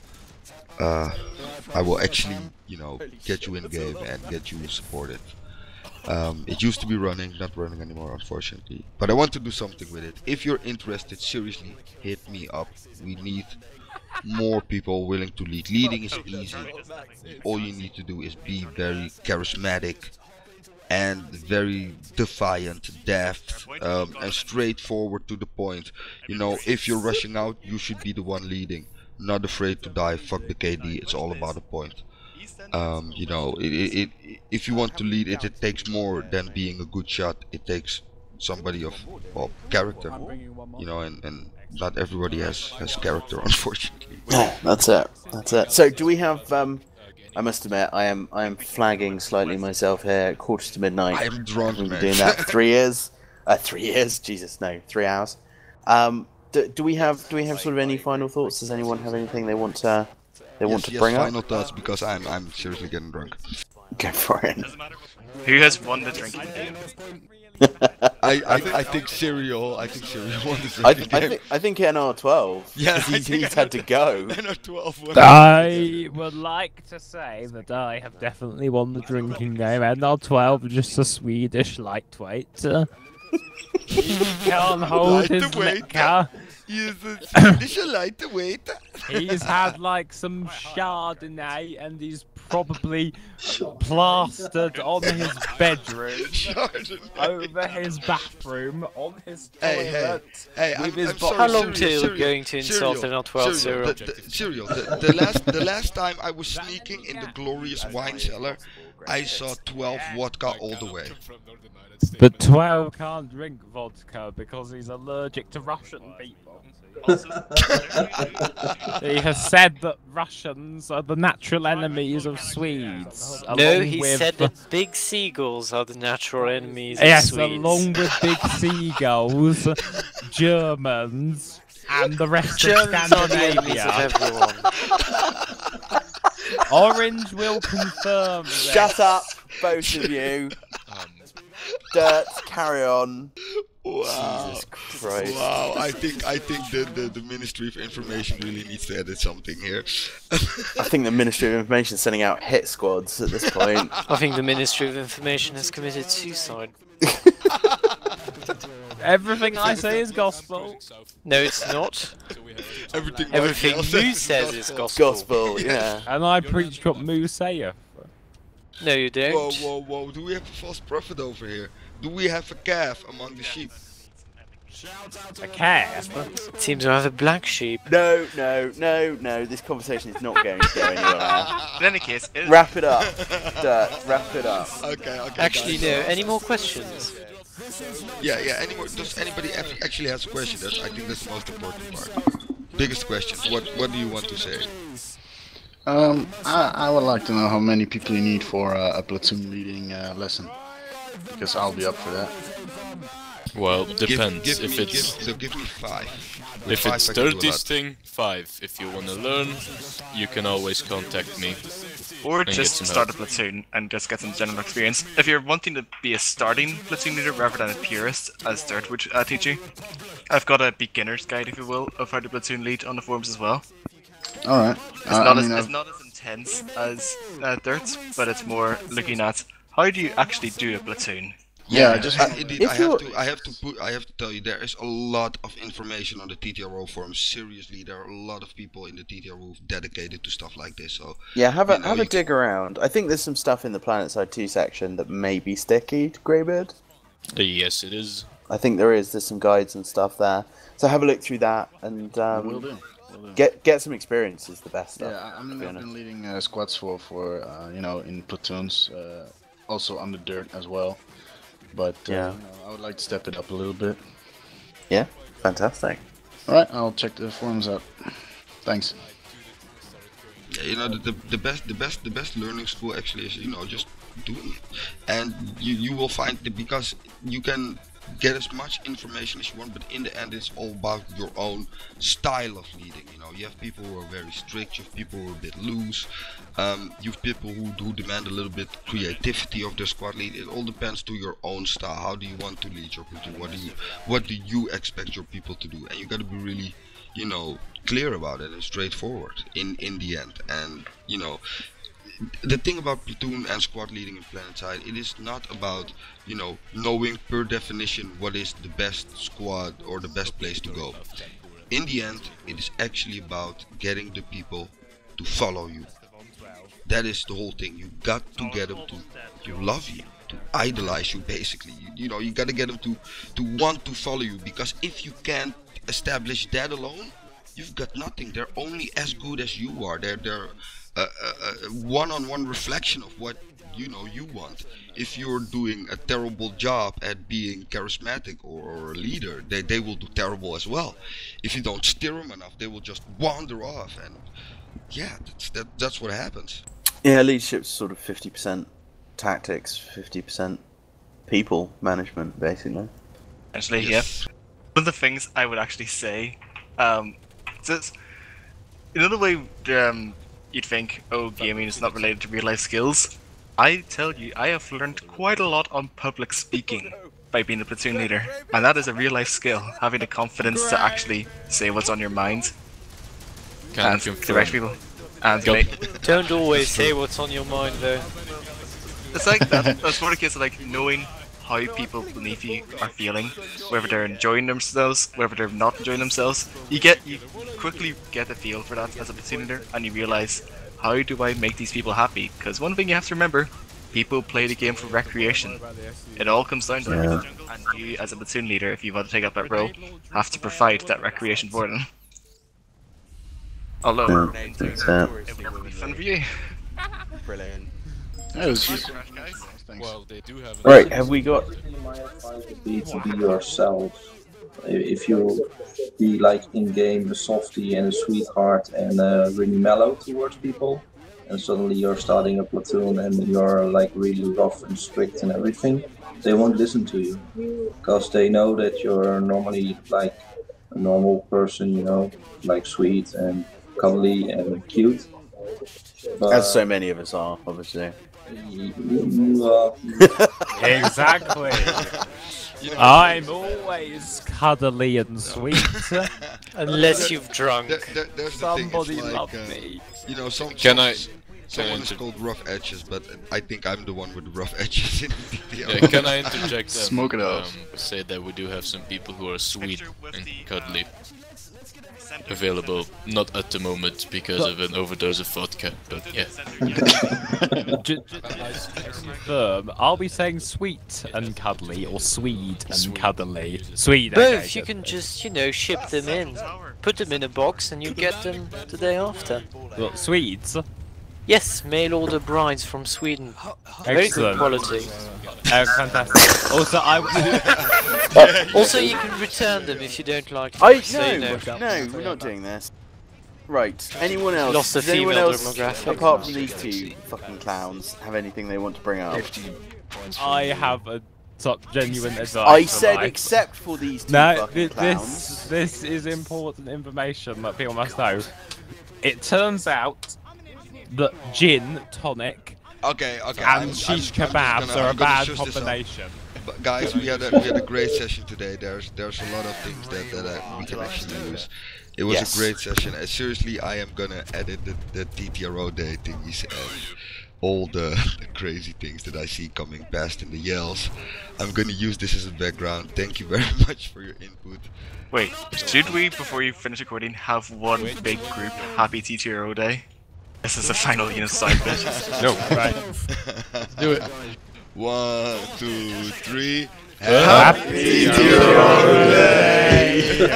I will actually, you know, get you in game and get you supported. It used to be running, not running anymore, unfortunately. But I want to do something with it. If you're interested, seriously, hit me up. We need more people willing to lead. Leading is easy. All you need to do is be very charismatic and very defiant, deft, and straightforward to the point. You know, if you're rushing out, you should be the one leading. Not afraid to die. Fuck the KD. It's all about a point. You know, if you want to lead it, it takes more than being a good shot. It takes somebody of, well, character. You know, and not everybody has character, unfortunately. That's it. So do we have? I must admit, I am flagging slightly myself here. 1:45. I am drunk, I've man. been doing that for 3 years. 3 years? Jesus, no, 3 hours. Do we have sort of any final thoughts? Does anyone have anything they want to bring up? Final thoughts, because I'm seriously getting drunk. Go for it. Who has won the drinking game? I think Cereal. I think Cereal won the drinking game. I think NR12. Yeah, he's had to go. NR12 won. I would like to say that I have definitely won the drinking game. NR12 just a Swedish lightweight. He can't hold his liquor. He is a Swedish lightweight. He's had like some Chardonnay and he's probably plastered on his bedroom, over his bathroom, on his toilet. Hey, How long till you're going to insult NR12 Cereal? The last time I was sneaking in the glorious wine cellar, I saw 12 vodka all the way. But 12 can't drink vodka because he's allergic to Russian people. He has said that Russians are the natural enemies of Swedes. No, he said that big seagulls are the natural enemies of Swedes. Yes, along along with big seagulls, Germans, and the rest of Scandinavia. Orange will confirm this. Shut up, both of you. Dyrt, carry on. Wow. Jesus Christ. Wow, I think the Ministry of Information really needs to edit something here. I think the Ministry of Information is sending out hit squads at this point. I think the Ministry of Information has committed suicide. Everything I say is gospel. No, it's not. Everything Moo says is gospel. Gospel, yeah. And I preach what Moo saith. No, you don't. Whoa. Do we have a false prophet over here? Do we have a calf among the sheep? A calf? Seems to have a black sheep. No. This conversation is not going to go anywhere. In any case, wrap it up. Dyrt, wrap it up. Okay. Actually, no. Any more questions? Yeah. Any more? Does anybody actually has a question? I think that's the most important part. Biggest questions. What do you want to say? I would like to know how many people you need for a platoon leading lesson, because I'll be up for that. Well, depends. If it's give me 5. If it's Dirty's thing, 5. If you wanna learn, you can always contact me. Or and just start a platoon and just get some general experience. If you're wanting to be a starting platoon leader rather than a purist, as Dyrt would teach you, I've got a beginner's guide, if you will, of how to platoon lead on the forums as well. Alright. It's not as intense as Dyrt's, but it's more looking at how do you actually do a platoon. Yeah, indeed. I have to tell you, there is a lot of information on the TTRO forums. Seriously, there are a lot of people in the TTRO dedicated to stuff like this. So yeah, have a dig around. I think there's some stuff in the PlanetSide 2 section that may be sticky to Greybeard. Yes, it is. I think there is. There's some guides and stuff there. So have a look through that and Will do. Get some experience is the best stuff. Yeah, I've been leading squads for you know, in platoons, also on the Dyrt as well. But yeah, you know, I would like to step it up a little bit. Yeah, fantastic. All right, I'll check the forums out. Thanks. Yeah, you know, the best learning school actually is, you know, just doing it, and you will find that, because you can get as much information as you want, but in the end it's all about your own style of leading. You know, you have people who are very strict, you have people who are a bit loose, you have people who demand a little bit creativity of their squad lead. It all depends to your own style. How do you want to lead your platoon? What do you expect your people to do? And you got to be really, you know, clear about it and straightforward in the end. And you know, the thing about platoon and squad leading in PlanetSide, it is not about, you know, knowing per definition what is the best squad or the best place to go. In the end, it is actually about getting the people to follow you. That is the whole thing. You got to get them to love you, to idolize you, basically. You know, you got to get them to want to follow you, because if you can't establish that alone, you've got nothing. They're only as good as you are. They're one-on-one reflection of what, you know, you want. If you're doing a terrible job at being charismatic or a leader, they will do terrible as well. If you don't steer them enough, they will just wander off, and yeah, that's what happens. Yeah, leadership's sort of 50% tactics, 50% people management, basically. Actually, yes. Yeah. One of the things I would actually say, just another way you'd think, oh, gaming is not related to real life skills. I tell you, I have learned quite a lot on public speaking by being a platoon leader, and that is a real life skill, having the confidence to actually say what's on your mind and direct people. And don't always say what's on your mind, though. It's like that's more the case of like knowing how people beneath you are feeling, whether they're enjoying themselves, whether they're not enjoying themselves. You quickly get a feel for that as a platoon leader, and you realize, how do I make these people happy? Because one thing you have to remember, people play the game for recreation. It all comes down to that. And you, as a platoon leader, if you want to take up that role, have to provide that recreation for them. Although, it will be fun for you. Brilliant. Well, they do have. Right, have we got? To be yourself. If you be like in game a softie and a sweetheart and really mellow towards people, and suddenly you're starting a platoon and you're like really rough and strict and everything, they won't listen to you, because they know that you're normally like a normal person, you know, like sweet and cuddly and cute. But, as so many of us are, obviously. Exactly. I'm always cuddly and sweet. Unless you've drunk. Somebody love me. You know, someone is called rough edges, but I think I'm the one with the rough edges in the video. Yeah, can I interject? Smoke it out. Say that we do have some people who are sweet and cuddly available, not at the moment because of an overdose of vodka, but yeah. Are we saying sweet and cuddly, or Swede and cuddly? Swede. Both. Okay, you can just, you know, ship them in, put them in a box, and you get them the day after. What, Swedes? Yes, mail order brides from Sweden. Very good quality. Fantastic. Also, also, you can return them if you don't like them. No, we're not doing this. Right. Anyone else? Lost the Does anyone female else, demographic. apart from these two fucking clowns, have anything they want to bring up? I have a top genuine advice. I said life. except for these two No, fucking clowns. this is important information that people must know. It turns out that gin tonic and shish kebabs are a bad combination. But guys, we had a great session today. There's a lot of things that we can actually use. It was a great session. Seriously, I am gonna edit the TTRO day thingies and all the crazy things that I see coming past in the yells. I'm gonna use this as a background. Thank you very much for your input. Wait, should we, before you finish recording, have one big group Happy TTRO Day? This is the final side bit. No, right. Do it. 1, 2, 3. Happy TTRO Day!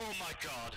Oh my god.